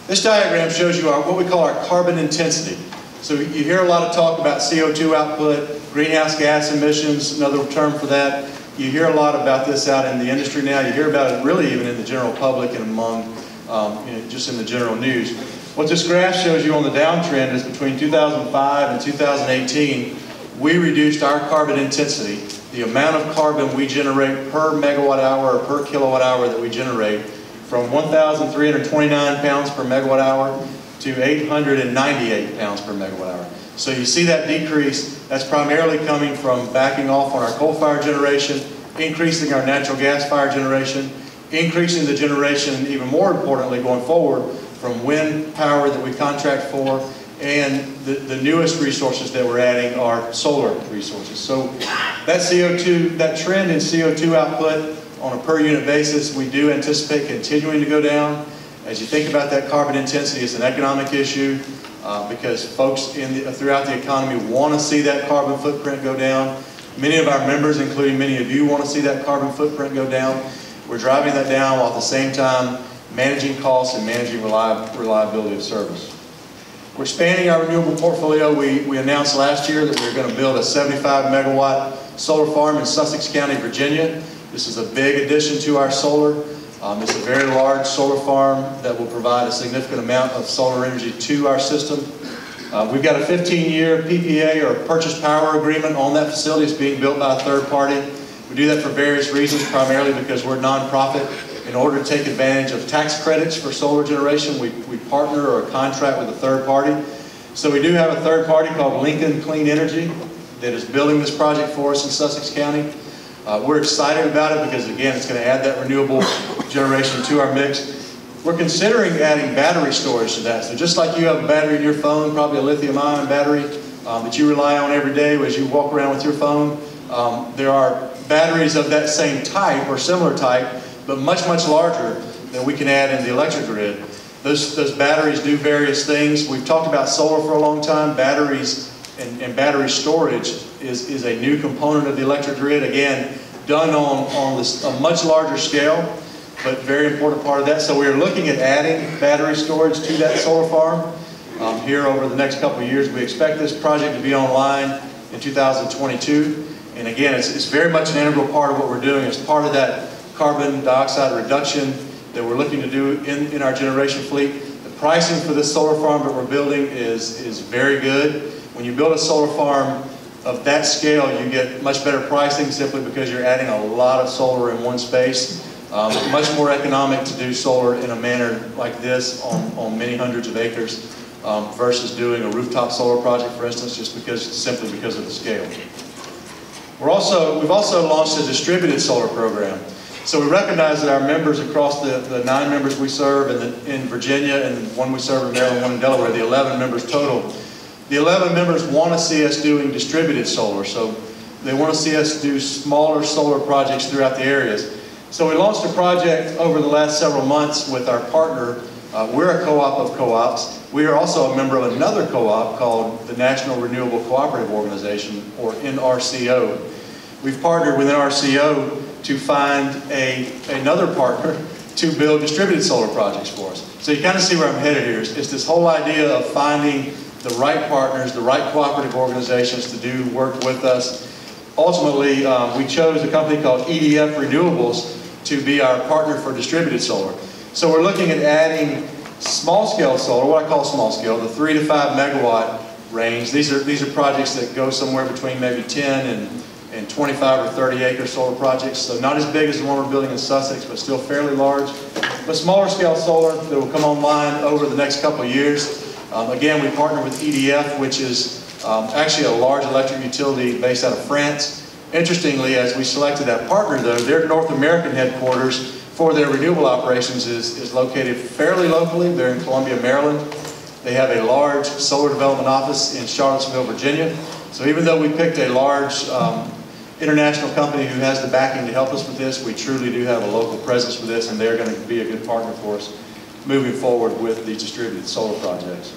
This diagram shows you what we call our carbon intensity. So you hear a lot of talk about CO2 output, greenhouse gas emissions, another term for that. You hear a lot about this out in the industry now. You hear about it really even in the general public and among, just in the general news. What this graph shows you on the downtrend is between 2005 and 2018, we reduced our carbon intensity, the amount of carbon we generate per megawatt hour or per kilowatt hour that we generate, from 1,329 pounds per megawatt hour to 898 pounds per megawatt hour. So you see that decrease. That's primarily coming from backing off on our coal-fired generation, increasing our natural gas-fired generation, increasing the generation, even more importantly going forward, from wind power that we contract for, and the newest resources that we're adding are solar resources. So that CO2, that trend in CO2 output on a per unit basis, we do anticipate continuing to go down. As you think about that carbon intensity, it's an economic issue because folks throughout the economy want to see that carbon footprint go down. Many of our members, including many of you, want to see that carbon footprint go down. We're driving that down while at the same time managing costs and managing reliability of service. We're expanding our renewable portfolio. We announced last year that we were going to build a 75 megawatt solar farm in Sussex County, Virginia. This is a big addition to our solar. It's a very large solar farm that will provide a significant amount of solar energy to our system. We've got a 15-year PPA or purchase power agreement on that facility. It's being built by a third party. We do that for various reasons, primarily because we're a nonprofit. In order to take advantage of tax credits for solar generation, we partner or contract with a third party. So we do have a third party called Lincoln Clean Energy that is building this project for us in Sussex County. We're excited about it because, again, it's going to add that renewable generation to our mix. We're considering adding battery storage to that. So just like you have a battery in your phone, probably a lithium-ion battery that you rely on every day as you walk around with your phone, there are batteries of that same type or similar type, but much, much larger that we can add in the electric grid. Those batteries do various things. We've talked about solar for a long time. Batteries and battery storage is a new component of the electric grid, again, done on a much larger scale, but very important part of that. So we're looking at adding battery storage to that solar farm here over the next couple of years. We expect this project to be online in 2022. And again, it's very much an integral part of what we're doing. It's part of that carbon dioxide reduction that we're looking to do in our generation fleet. The pricing for this solar farm that we're building is very good. When you build a solar farm of that scale, you get much better pricing simply because you're adding a lot of solar in one space. Much more economic to do solar in a manner like this on many hundreds of acres versus doing a rooftop solar project, for instance, simply because of the scale. We've also launched a distributed solar program. So we recognize that our members across the 9 members we serve in Virginia and 1 we serve in Maryland, 1 in Delaware, the 11 members total. The 11 members want to see us doing distributed solar. So they want to see us do smaller solar projects throughout the areas. So we launched a project over the last several months with our partner. We're a co-op of co-ops. We are also a member of another co-op called the National Renewable Cooperative Organization, or NRCO. We've partnered with NRCO to find another partner to build distributed solar projects for us. So you kind of see where I'm headed here. It's this whole idea of finding the right partners, the right cooperative organizations to do work with us. Ultimately, we chose a company called EDF Renewables to be our partner for distributed solar. So we're looking at adding small-scale solar, what I call small-scale, the 3 to 5 megawatt range. These are projects that go somewhere between maybe 10 and 25 or 30 acre solar projects. So not as big as the one we're building in Sussex, but still fairly large. But smaller scale solar that will come online over the next couple of years. Again, we partner with EDF, which is actually a large electric utility based out of France. Interestingly, as we selected that partner, though, their North American headquarters for their renewable operations is located fairly locally. They're in Columbia, Maryland. They have a large solar development office in Charlottesville, Virginia. So even though we picked a large international company who has the backing to help us with this, we truly do have a local presence with this, and they're going to be a good partner for us moving forward with these distributed solar projects.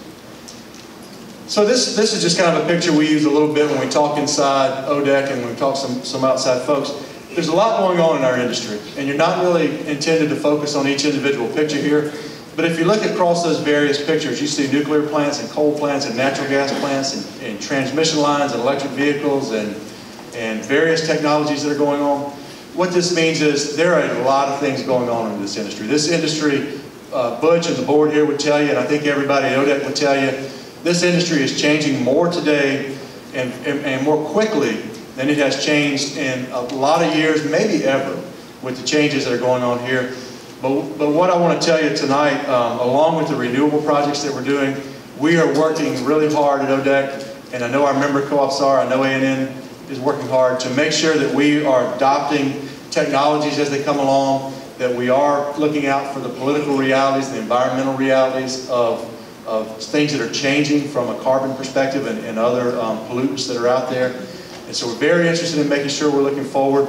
So this is just kind of a picture we use a little bit when we talk inside ODEC and when we talk some outside folks. There's a lot going on in our industry, and you're not really intended to focus on each individual picture here. But if you look across those various pictures, you see nuclear plants and coal plants and natural gas plants and transmission lines and electric vehicles and various technologies that are going on. What this means is there are a lot of things going on in this industry. This industry, Butch and the board here would tell you, and I think everybody at ODEC would tell you, this industry is changing more today and more quickly than it has changed in a lot of years, maybe ever, with the changes that are going on here. But what I want to tell you tonight, along with the renewable projects that we're doing, we are working really hard at ODEC, and I know our member co-ops are, I know A&N is working hard to make sure that we are adopting technologies as they come along, that we are looking out for the political realities, the environmental realities of things that are changing from a carbon perspective and other pollutants that are out there. And so we're very interested in making sure we're looking forward.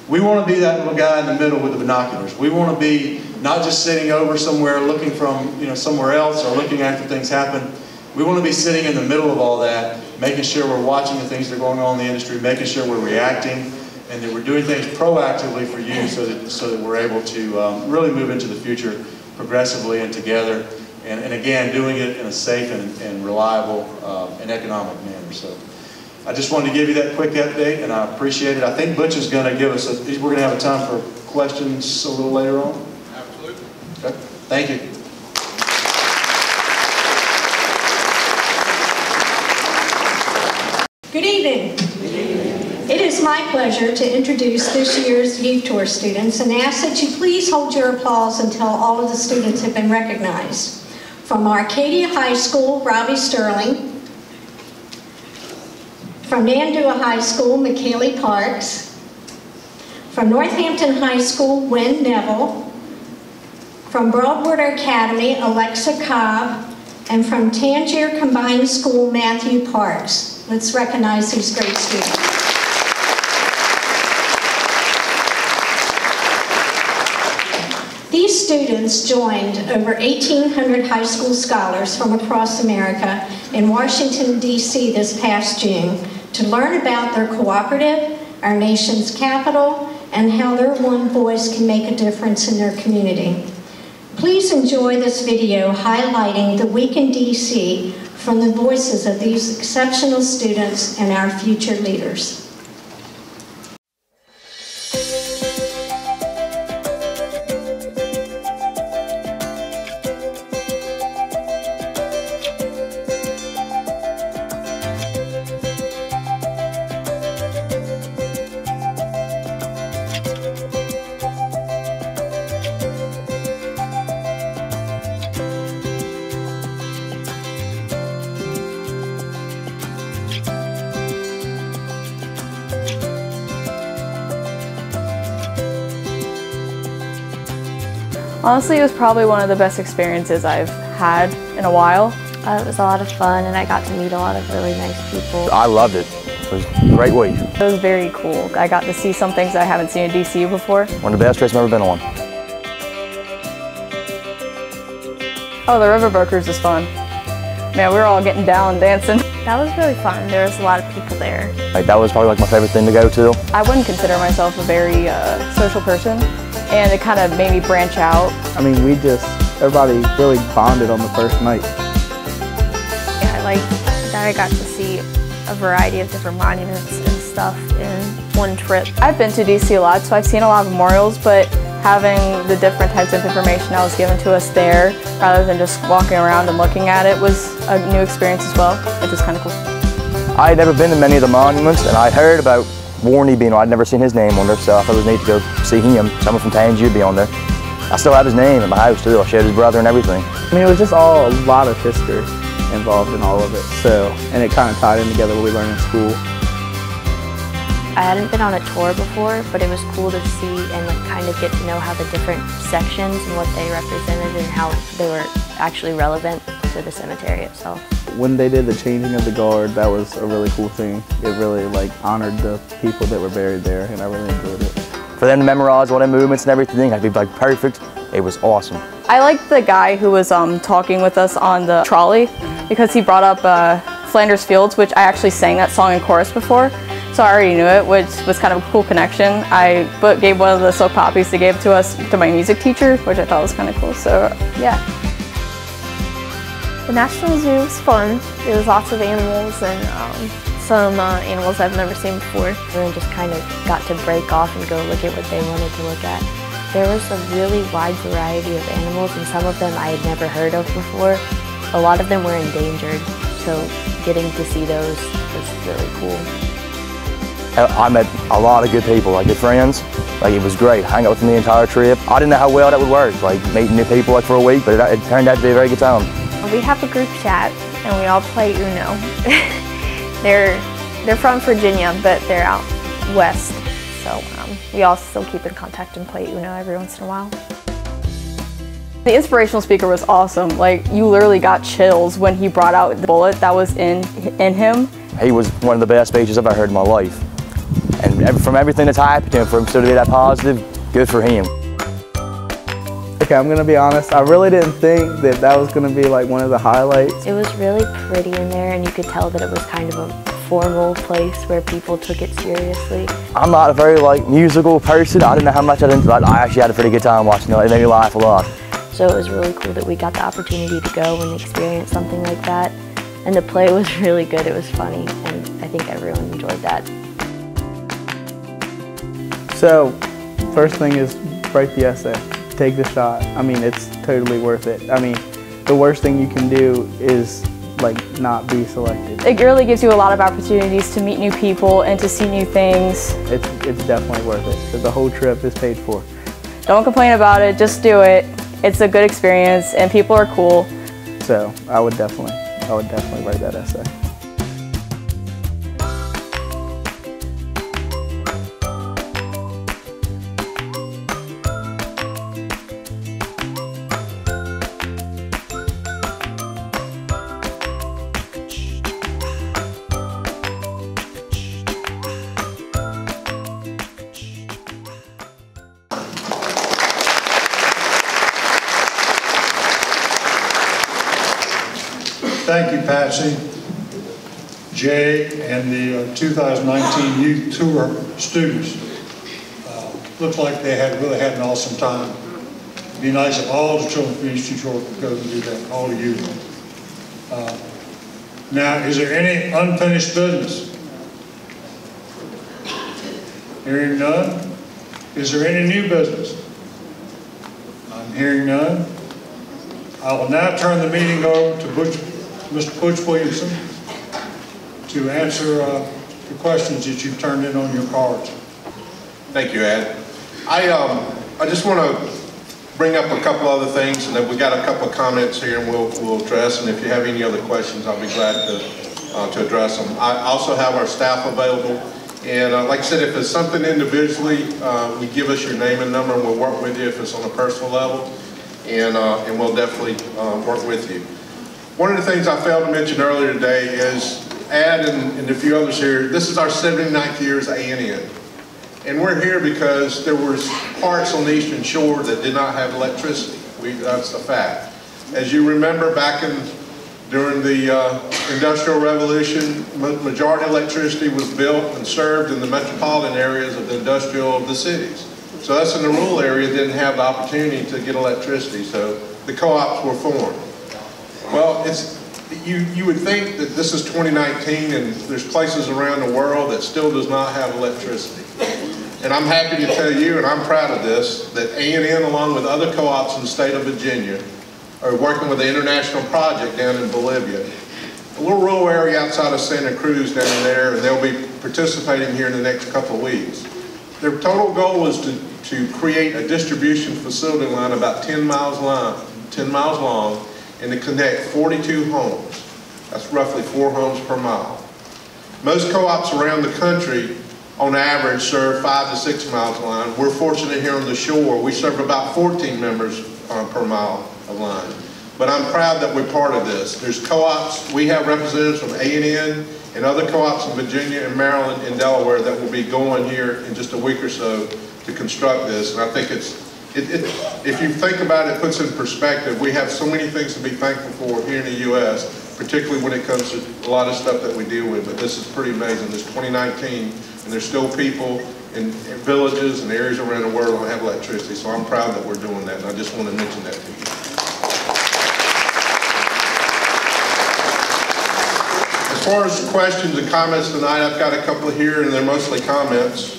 We want to be that little guy in the middle with the binoculars. We want to be not just sitting over somewhere looking from somewhere else or looking after things happen. We want to be sitting in the middle of all that, making sure we're watching the things that are going on in the industry, making sure we're reacting, and that we're doing things proactively for you so that we're able to really move into the future progressively and together, and again, doing it in a safe and reliable and economic manner. So I just wanted to give you that quick update, and I appreciate it. I think Butch is going to give us, we're going to have a time for questions a little later on. Absolutely. Okay. Thank you. Good evening. It is my pleasure to introduce this year's Youth Tour students and ask that you please hold your applause until all of the students have been recognized. From Arcadia High School, Robbie Sterling. From Nandua High School, McKaylee Parks. From Northampton High School, Wynn Neville. From Broadwater Academy, Alexa Cobb. And from Tangier Combined School, Matthew Parks. Let's recognize these great students. These students joined over 1,800 high school scholars from across America in Washington, D.C. this past June to learn about their cooperative, our nation's capital, and how their one voice can make a difference in their community. Please enjoy this video highlighting the week in D.C. from the voices of these exceptional students and our future leaders. Honestly, it was probably one of the best experiences I've had in a while. It was a lot of fun, and I got to meet a lot of really nice people. I loved it. It was a great week. It was very cool. I got to see some things I haven't seen in DC before. One of the best trips I've ever been on. Oh, the River Brokers was fun. Man, we were all getting down and dancing. That was really fun. There was a lot of people there. That was probably my favorite thing to go to. I wouldn't consider myself a very social person, and it kind of made me branch out. I mean, everybody really bonded on the first night. Yeah, I liked that I got to see a variety of different monuments and stuff in one trip. I've been to DC a lot, so I've seen a lot of memorials, but having the different types of information that was given to us there, rather than just walking around and looking at it, was a new experience as well, which is kind of cool. I had never been to many of the monuments, and I heard about Warney being on. I'd never seen his name on there, so I thought it was neat to go see him. Someone from Tangier would be on there. I still have his name in my house too. I showed his brother and everything. I mean, it was just a lot of history involved in all of it. And it kind of tied in together what we learned in school. I hadn't been on a tour before, but it was cool to see and kind of get to know how the different sections and what they represented and how they were actually relevant to the cemetery itself. When they did the changing of the guard, that was a really cool thing. It really honored the people that were buried there, and I really enjoyed it. For them to memorize all their movements and everything, I'd be perfect. It was awesome. I liked the guy who was talking with us on the trolley because he brought up Flanders Fields, which I actually sang that song in chorus before. So I already knew it, which was kind of a cool connection. I gave one of the silk poppies they gave to us to my music teacher, which I thought was kind of cool. So yeah. The National Zoo was fun. There was lots of animals and some animals I've never seen before. Everyone just kind of got to break off and go look at what they wanted to look at. There was a really wide variety of animals, and some of them I had never heard of before. A lot of them were endangered, so getting to see those was really cool. I met a lot of good people, like good friends. Like it was great, hang out with them the entire trip. I didn't know how well that would work, like meeting new people like for a week, but it turned out to be a very good time. We have a group chat and we all play Uno. They're from Virginia, but they're out west, so we all still keep in contact and play Uno every once in a while. The inspirational speaker was awesome. Like, you literally got chills when he brought out the bullet that was in him. He was one of the best speeches I've ever heard in my life. And from everything that's happened to him, for him still to be that positive, good for him. Okay, I'm gonna be honest, I really didn't think that that was gonna be like one of the highlights. It was really pretty in there, and you could tell that it was kind of a formal place where people took it seriously. I'm not a very musical person. I didn't know how much I actually had a pretty good time watching it. It made me laugh a lot. So it was really cool that we got the opportunity to go and experience something like that. And the play was really good, it was funny, and I think everyone enjoyed that. So, first thing is write the essay, take the shot. I mean, it's totally worth it. I mean, the worst thing you can do is not be selected. It really gives you a lot of opportunities to meet new people and to see new things. It's definitely worth it. So the whole trip is paid for. Don't complain about it, just do it. It's a good experience and people are cool. So I would definitely write that essay. Thank you, Patsy, Jay, and the 2019 Youth Tour students. Looks like they really had an awesome time. It'd be nice if all the children from East Detroit could go and do that, all of you. Now, is there any unfinished business? Hearing none. Is there any new business? I'm hearing none. I will now turn the meeting over to Mr. Butch Williamson to answer the questions that you've turned in on your cards. Thank you, Ed. I just want to bring up a couple other things, and then we got a couple of comments here, and we'll address. And if you have any other questions, I'll be glad to address them. I also have our staff available, and like I said, if it's something individually, we give us your name and number, and we'll work with you if it's on a personal level, and we'll definitely work with you. One of the things I failed to mention earlier today is Ed and a few others here, this is our 79th year as A&N. And we're here because there was parts on the Eastern Shore that did not have electricity. That's a fact. As you remember, during the Industrial Revolution, majority of electricity was built and served in the metropolitan areas of the industrial of the cities. So us in the rural area didn't have the opportunity to get electricity, so the co-ops were formed. Well, you would think that this is 2019 and there's places around the world that still does not have electricity. And I'm happy to tell you, and I'm proud of this, that A&N, along with other co-ops in the state of Virginia, are working with an international project down in Bolivia. A little rural area outside of Santa Cruz down there, and they'll be participating here in the next couple of weeks. Their total goal is to create a distribution facility line about 10 miles long, and to connect 42 homes. That's roughly 4 homes per mile. Most co-ops around the country, on average, serve 5 to 6 miles of line. We're fortunate here on the shore, we serve about 14 members per mile of line. But I'm proud that we're part of this. There's co-ops, we have representatives from A&N and other co-ops in Virginia and Maryland and Delaware that will be going here in just a week or so to construct this. And I think if you think about it, it puts in perspective. We have so many things to be thankful for here in the U.S., particularly when it comes to a lot of stuff that we deal with. But this is pretty amazing. This 2019, and there's still people in villages and areas around the world that don't have electricity. So I'm proud that we're doing that, and I just want to mention that to you. far as questions and comments tonight, I've got a couple here, and they're mostly comments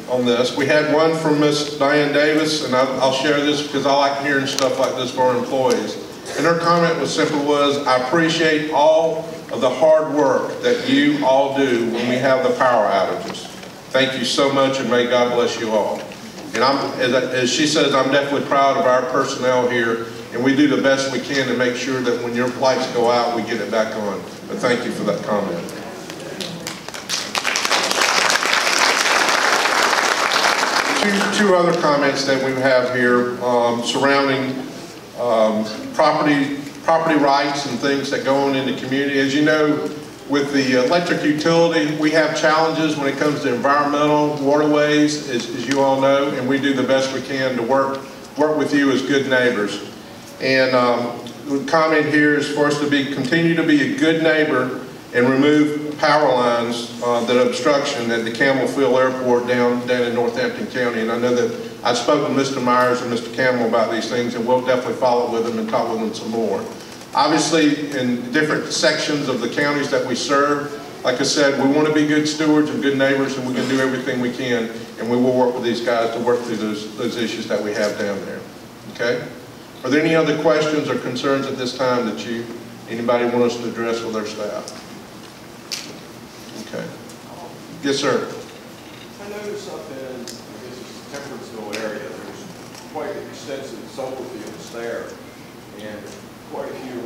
on this. We had one from Miss Diane Davis, and I'll share this because I like hearing stuff like this for our employees. And her comment was simple was, I appreciate all of the hard work that you all do when we have the power outages. Thank you so much, and may God bless you all. And as she says, I'm definitely proud of our personnel here, and we do the best we can to make sure that when your lights go out, we get it back on. But thank you for that comment. Two other comments that we have here surrounding property rights and things that go on in the community. As you know, with the electric utility, we have challenges when it comes to environmental waterways, as you all know, and we do the best we can to work with you as good neighbors. And the comment here is for us to continue to be a good neighbor and remove power lines that obstruction at the Campbell Field Airport down in Northampton County. And I know that I've spoken to Mr. Myers and Mr. Campbell about these things, and we'll definitely follow with them and talk with them some more. Obviously, in different sections of the counties that we serve, like I said, we want to be good stewards and good neighbors, and we can do everything we can, and we will work with these guys to work through those issues that we have down there. Okay? Are there any other questions or concerns at this time that anybody want us to address with our staff? Okay. Yes, sir. I noticed up in, the Temperatesville area, there's quite extensive solar fields there, and quite a few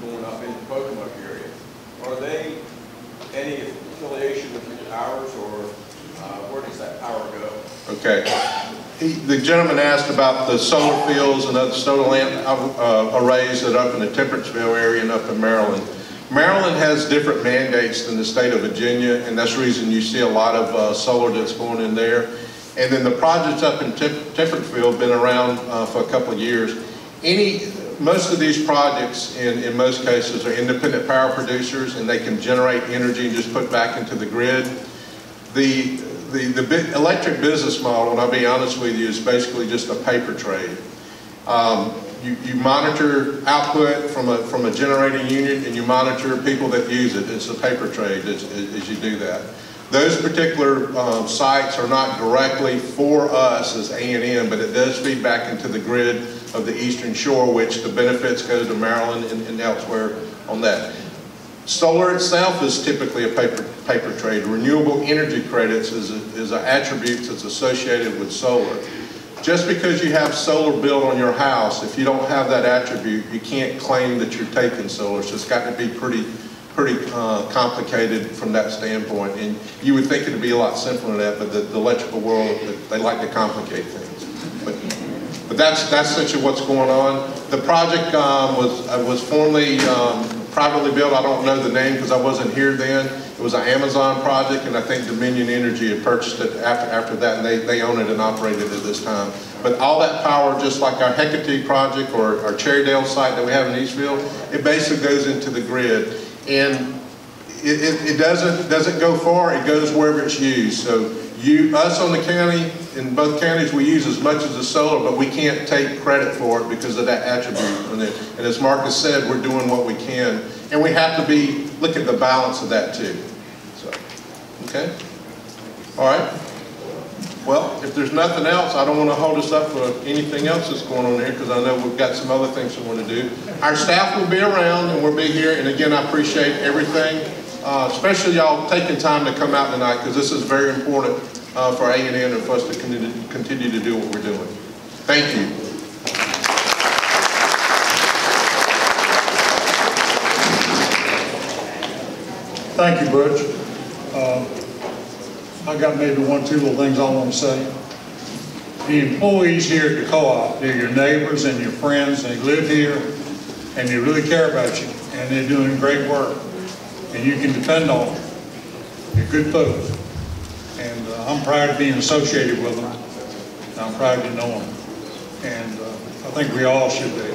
going up into Pocomoke area. Are they any affiliation with ours, or where does that power go? Okay. The gentleman asked about the solar fields and other solar lamp arrays that are up in the Temperatesville area and up in Maryland. Maryland has different mandates than the state of Virginia, and that's the reason you see a lot of solar that's going in there. And then the projects up in Temperatesville have been around for a couple of years. Most of these projects, in most cases, are independent power producers, and they can generate energy and just put back into the grid. The electric business model, and I'll be honest with you, is basically just a paper trade. You monitor output from a generating unit, and you monitor people that use it. It's a paper trade as you do that. Those particular sites are not directly for us as A&N, but it does feed back into the grid of the Eastern Shore, which the benefits go to Maryland and elsewhere on that. Solar itself is typically a paper trade. Renewable energy credits is an attribute that's associated with solar. Just because you have solar built on your house, if you don't have that attribute, you can't claim that you're taking solar. So it's got to be pretty complicated from that standpoint. And you would think it would be a lot simpler than that, but the electrical world, they like to complicate things. But that's essentially what's going on. The project was formerly privately built. I don't know the name because I wasn't here then. It was an Amazon project, and I think Dominion Energy had purchased it after that, and they own it and operate it at this time. But all that power, just like our Hecate project or our Cherrydale site that we have in Eastville, it basically goes into the grid. And it doesn't go far, it goes wherever it's used. So us on the county, in both counties, we use as much as the solar, but we can't take credit for it because of that attribute. And as Marcus said, we're doing what we can. And we have to look at the balance of that too. So, okay? All right. Well, if there's nothing else, I don't want to hold us up for anything else that's going on here because I know we've got some other things we want to do. Our staff will be around and we'll be here. And again, I appreciate everything, especially y'all taking time to come out tonight because this is very important for A&N and for us to continue to do what we're doing. Thank you. Thank you, Butch. I got maybe one, two little things I want to say. The employees here at the co-op, they're your neighbors and your friends. They live here and they really care about you and they're doing great work and you can depend on them. They're good folks and I'm proud of being associated with them. I'm proud to know them and I think we all should be.